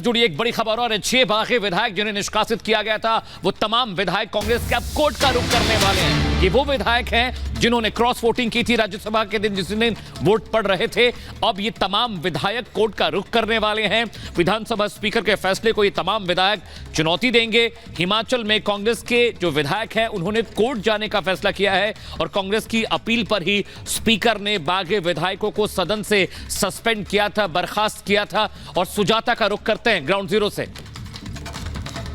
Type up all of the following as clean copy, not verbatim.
जुड़ी एक बड़ी खबर और 6 बागी विधायक जिन्हें निष्कासित किया गया था वो तमाम विधायक कांग्रेस के अब कोर्ट का रुख करने वाले हैं। ये वो विधायक हैं जिन्होंने क्रॉस वोटिंग की थी राज्यसभा के दिन, जिस दिन वोट पड़ रहे थे। अब ये तमाम विधायक कोर्ट का रुख करने वाले हैं। विधानसभा स्पीकर के फैसले को ये तमाम विधायक चुनौती देंगे। हिमाचल में कांग्रेस के जो विधायक हैं उन्होंने कोर्ट जाने का फैसला किया है और कांग्रेस की अपील पर ही स्पीकर ने बागी विधायकों को सदन से सस्पेंड किया था, बर्खास्त किया था। और सुजाता का रुख करते हैं ग्राउंड जीरो से।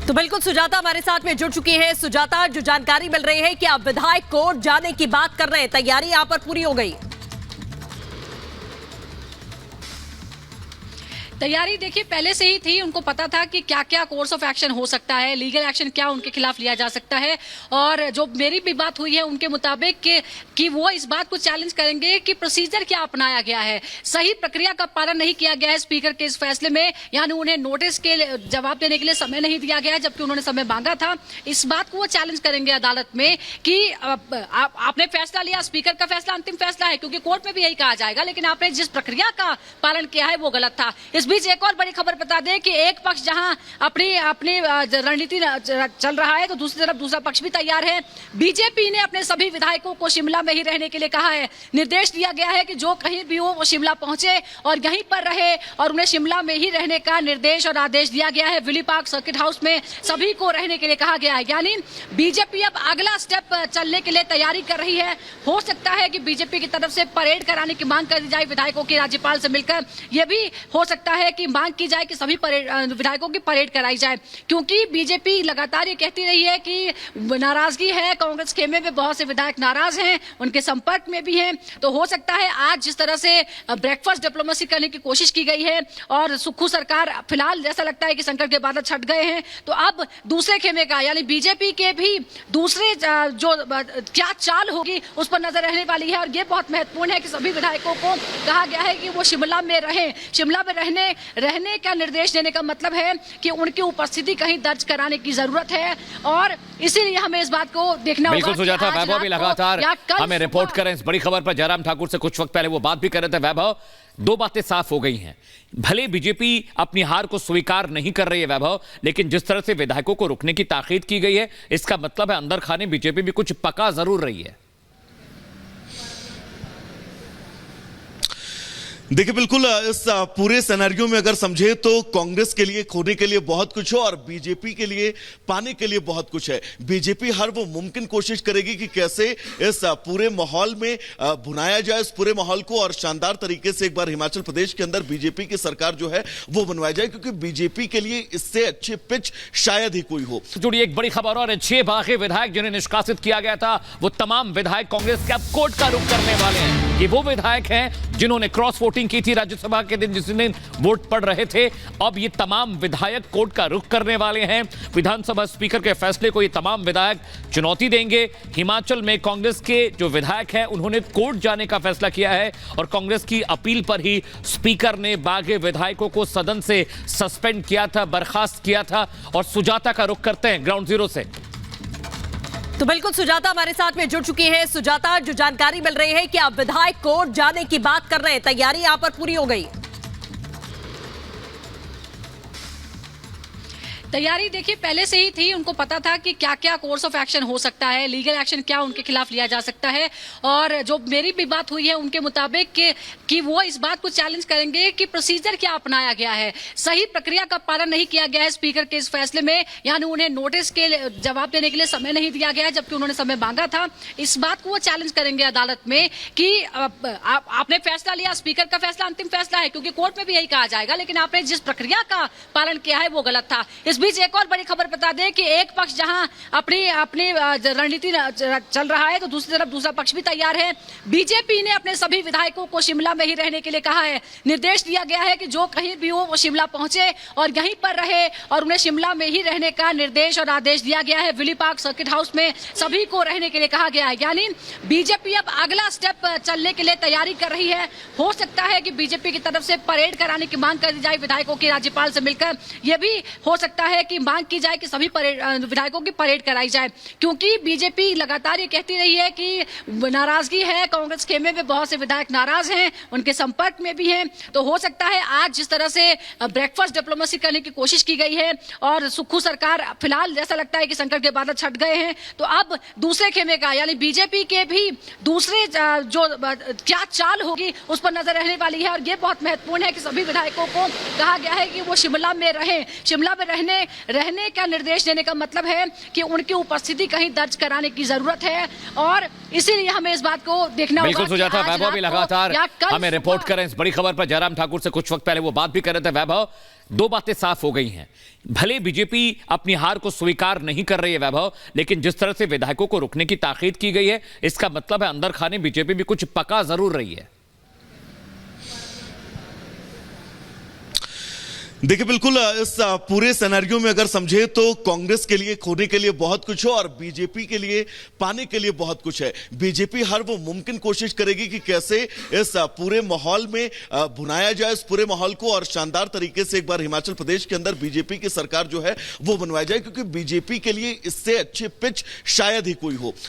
तो बिल्कुल सुजाता हमारे साथ में जुड़ चुकी है। सुजाता, जो जानकारी मिल रही है कि आप विधायक कोर्ट जाने की बात कर रहे हैं, तैयारी यहां पर पूरी हो गई? तैयारी देखिए पहले से ही थी। उनको पता था कि क्या क्या कोर्स ऑफ एक्शन हो सकता है, लीगल एक्शन क्या उनके खिलाफ लिया जा सकता है। और जो मेरी भी बात हुई है उनके मुताबिक कि वो इस बात को चैलेंज करेंगे कि प्रोसीजर क्या अपनाया गया है, सही प्रक्रिया का पालन नहीं किया गया है स्पीकर के इस फैसले में, यानी उन्हें नोटिस के जवाब देने के लिए समय नहीं दिया गया जबकि उन्होंने समय मांगा था। इस बात को वो चैलेंज करेंगे अदालत में कि आपने फैसला लिया, स्पीकर का फैसला अंतिम फैसला है, क्योंकि कोर्ट में भी यही कहा जाएगा, लेकिन आपने जिस प्रक्रिया का पालन किया है वो गलत था। इस बीच एक और बड़ी खबर बता दें कि एक पक्ष जहां अपनी रणनीति चल रहा है तो दूसरी तरफ दूसरा पक्ष भी तैयार है। बीजेपी ने अपने सभी विधायकों को शिमला में ही रहने के लिए कहा है। निर्देश दिया गया है कि जो कहीं भी हो वो शिमला पहुंचे और यहीं पर रहे, और उन्हें शिमला में ही रहने का निर्देश और आदेश दिया गया है। विली पार्क सर्किट हाउस में सभी को रहने के लिए कहा गया है। यानी बीजेपी अब अगला स्टेप चलने के लिए तैयारी कर रही है। हो सकता है कि बीजेपी की तरफ से परेड कराने की मांग कर दी जाए विधायकों की राज्यपाल से मिलकर। यह भी हो सकता है कि मांग की जाए कि सभी विधायकों की परेड कराई जाए, क्योंकि बीजेपी लगातार ये कहती रही है कि नाराजगी है, कांग्रेस खेमे में बहुत से विधायक नाराज हैं, उनके संपर्क में भी हैं। तो हो सकता है आज जिस तरह से ब्रेकफास्ट डिप्लोमेसी करने की कोशिश की गई है और सुक्खू सरकार फिलहाल जैसा लगता है कि संकट के बादल छट गए हैं, तो अब दूसरे खेमे का यानी बीजेपी के भी दूसरे जो क्या चाल होगी उस पर नजर रहने वाली है। और ये बहुत महत्वपूर्ण है कि सभी विधायकों को कहा गया है कि वो शिमला में रहें। शिमला में रहने का निर्देश देने का मतलब है कि उनकी उपस्थिति कहीं दर्ज कराने की जरूरत है, और इसीलिए हमें इस बात को देखना होगा। बिल्कुल सुजाता, वैभव भी लगातार हमें रिपोर्ट करें इस बड़ी खबर पर। जयराम ठाकुर से कुछ वक्त पहले वो बात भी कर रहे थे। वैभव, दो बातें साफ हो गई हैं। भले बीजेपी अपनी हार को स्वीकार नहीं कर रही है वैभव, लेकिन जिस तरह से विधायकों को रुकने की ताकीद की गई है, इसका मतलब है अंदर खाने बीजेपी भी कुछ पका जरूर रही है। देखिए बिल्कुल इस पूरे सिनेरियो में अगर समझे तो कांग्रेस के लिए खोने के लिए बहुत कुछ है और बीजेपी के लिए पाने के लिए बहुत कुछ है। बीजेपी हर वो मुमकिन कोशिश करेगी कि कैसे इस पूरे माहौल में भुनाया जाए इस पूरे माहौल को, और शानदार तरीके से एक बार हिमाचल प्रदेश के अंदर बीजेपी की सरकार जो है वो बनवाई जाए, क्योंकि बीजेपी के लिए इससे अच्छी पिच शायद ही कोई हो। जुड़ी एक बड़ी खबर और 6 बागी विधायक जिन्हें निष्कासित किया गया था वो तमाम विधायक कांग्रेस के अब कोर्ट का रुख करने वाले हैं। ये वो विधायक हैं जिन्होंने क्रॉस वोटिंग की थी राज्यसभा के दिन, जिस दिन वोट पड़ रहे थे। अब ये तमाम विधायक कोर्ट का रुख करने वाले हैं। विधानसभा स्पीकर के फैसले को ये तमाम विधायक चुनौती देंगे। हिमाचल में कांग्रेस के जो विधायक हैं उन्होंने कोर्ट जाने का फैसला किया है और कांग्रेस की अपील पर ही स्पीकर ने बागी विधायकों को सदन से सस्पेंड किया था, बर्खास्त किया था। और सुजाता का रुख करते हैं ग्राउंड जीरो से। तो बिल्कुल सुजाता हमारे साथ में जुड़ चुकी है। सुजाता, जो जानकारी मिल रही है कि आप विधायक कोर्ट जाने की बात कर रहे हैं, तैयारी यहां पर पूरी हो गई? तैयारी देखिए पहले से ही थी। उनको पता था कि क्या क्या कोर्स ऑफ एक्शन हो सकता है, लीगल एक्शन क्या उनके खिलाफ लिया जा सकता है। और जो मेरी भी बात हुई है उनके मुताबिक कि वो इस बात को चैलेंज करेंगे कि प्रोसीजर क्या अपनाया गया है, सही प्रक्रिया का पालन नहीं किया गया है स्पीकर के इस फैसले में, यानी उन्हें नोटिस के जवाब देने के लिए समय नहीं दिया गया जबकि उन्होंने समय मांगा था। इस बात को वो चैलेंज करेंगे अदालत में कि आपने फैसला लिया, स्पीकर का फैसला अंतिम फैसला है, क्योंकि कोर्ट में भी यही कहा जाएगा, लेकिन आपने जिस प्रक्रिया का पालन किया है वो गलत था। इस बीच एक और बड़ी खबर बता दें कि एक पक्ष जहां अपनी रणनीति चल रहा है तो दूसरी तरफ दूसरा पक्ष भी तैयार है। बीजेपी ने अपने सभी विधायकों को शिमला में ही रहने के लिए कहा है। निर्देश दिया गया है कि जो कहीं भी हो वो शिमला पहुंचे और यहीं पर रहे, और उन्हें शिमला में ही रहने का निर्देश और आदेश दिया गया है। विली पार्क सर्किट हाउस में सभी को रहने के लिए कहा गया है। यानी बीजेपी अब अगला स्टेप चलने के लिए तैयारी कर रही है। हो सकता है कि बीजेपी की तरफ से परेड कराने की मांग कर दी जाए विधायकों की राज्यपाल से मिलकर। यह भी हो सकता है कि मांग की जाए कि सभी विधायकों की परेड कराई जाए, क्योंकि बीजेपी लगातार ये कहती रही है कि नाराजगी है, कांग्रेस खेमे में बहुत से विधायक नाराज हैं, उनके संपर्क में भी हैं। तो हो सकता है आज जिस तरह से ब्रेकफास्ट डिप्लोमेसी करने की कोशिश की गई है और सुक्खू सरकार फिलहाल जैसा लगता है कि संकट के बादल छट गए हैं, तो अब दूसरे खेमे का यानी बीजेपी के भी दूसरे जो क्या चाल होगी उस पर नजर रहने वाली है। और ये बहुत महत्वपूर्ण है कि सभी विधायकों को कहा गया है कि वो शिमला में रहें। शिमला में रहने का निर्देश देने का मतलब है कि उनकी उपस्थिति कहीं दर्ज कराने की जरूरत है और इसीलिए हमें इस बात को देखना होगा। बिल्कुल सुजाता, वैभव भी लगातार हमें रिपोर्ट करें इस बड़ी खबर पर। जयराम ठाकुर से कुछ वक्त पहले वो बात भी कर रहे थे। वैभव, दो बातें साफ हो गई हैं। भले बीजेपी अपनी हार को स्वीकार नहीं कर रही है वैभव, लेकिन जिस तरह से विधायकों को रुकने की ताकीद की गई है, इसका मतलब है अंदर खाने बीजेपी भी कुछ पका जरूर रही है। देखिए, बिल्कुल इस पूरे सिनेरियो में अगर समझे तो कांग्रेस के लिए खोने के लिए बहुत कुछ है और बीजेपी के लिए पाने के लिए बहुत कुछ है। बीजेपी हर वो मुमकिन कोशिश करेगी कि कैसे इस पूरे माहौल में भुनाया जाए, इस पूरे माहौल को, और शानदार तरीके से एक बार हिमाचल प्रदेश के अंदर बीजेपी की सरकार जो है वो बनवाई जाए, क्योंकि बीजेपी के लिए इससे अच्छी पिच शायद ही कोई हो।